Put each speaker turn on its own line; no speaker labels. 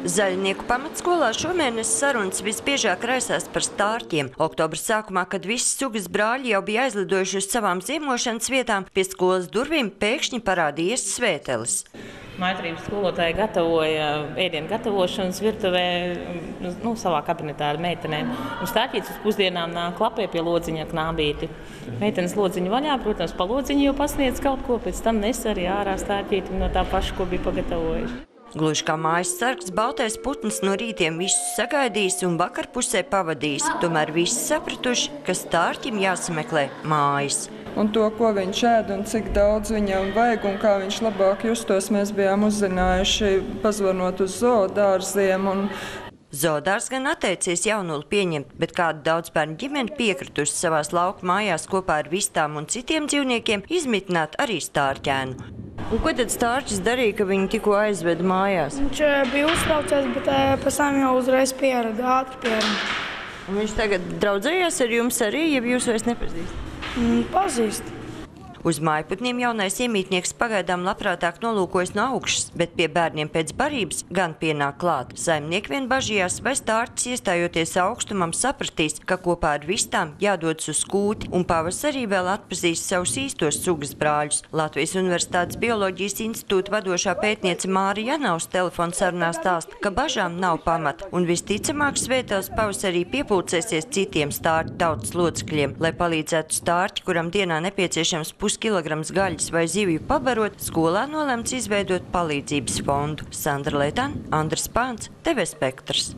Zaļnieku pamatskolā šomēnes sarunas visbiežāk raisās par stārķiem. Oktobra sākumā, kad visi sugas brāļi jau bija aizlidojuši uz savām ziemošanas vietām, pie skolas durvīm pēkšņi parādījies svētelis.
Maitrības skolotāja gatavoja ēdienu gatavošanas virtuvē savā kabinetā ar meitenēm. Stārķītis uz pusdienām nāk klapē pie lodziņa knābīti. Meitenes lodziņu vaļā, protams, pa lodziņu jau pasniedz kaut ko, pēc tam nes arī ārā stārķīti no tā paša, ko bija pagatavojuši.
Gluži kā mājas sargs, baltais putns no rītiem visus sagaidījis un vakarpusē pavadījis. Tomēr visi sapratuši, ka stārķim jāsameklē mājas.
Un to, ko viņš ēd un cik daudz viņam vajag un kā viņš labāk justos, mēs bijām uzzinājuši, pazvanot uz zoodārziem.
Zoodārs gan atteicies jaunuli pieņemt, bet kāda daudzbērnu ģimene piekritusi savās lauku mājās kopā ar vistām un citiem dzīvniekiem izmitināt arī stārķēnu. Un ko tad stārķis darīja, ka viņu tikko aizveda mājās?
Viņš bija uztraucies, bet pēc tam jau uzreiz pierada, ātri pierada.
Un viņš tagad draudzējās ar jums arī, ja jūs vairs nepazīstat?
Pazīst.
Uz mājputniem jaunais iemītnieks pagaidām labprātāk nolūkojas no augšas, bet pie bērniem pēc barības gan pienāk klāt. Saimnieki vien bažījās, vai stārķis iestājoties augstumam sapratīs, ka kopā ar vistām jādodas uz kūti un pavasarī vēl atpazīs savus īstos sugas brāļus. Latvijas Universitātes Bioloģijas institūta vadošā pētniece Māra Janaus telefonsarunā stāsta, ka bažām nav pamata un visticamāk svētels pavasarī piepulcēsies citiem stārķu tautas locekļiem, lai palīdzētu stārķi, kuram dienā nepieciešams kilograms gaļas vai zivju pabarot, skolā nolemts izveidot palīdzības fondu. Sandra Letāna, Andris Pāns, TV Spektrs.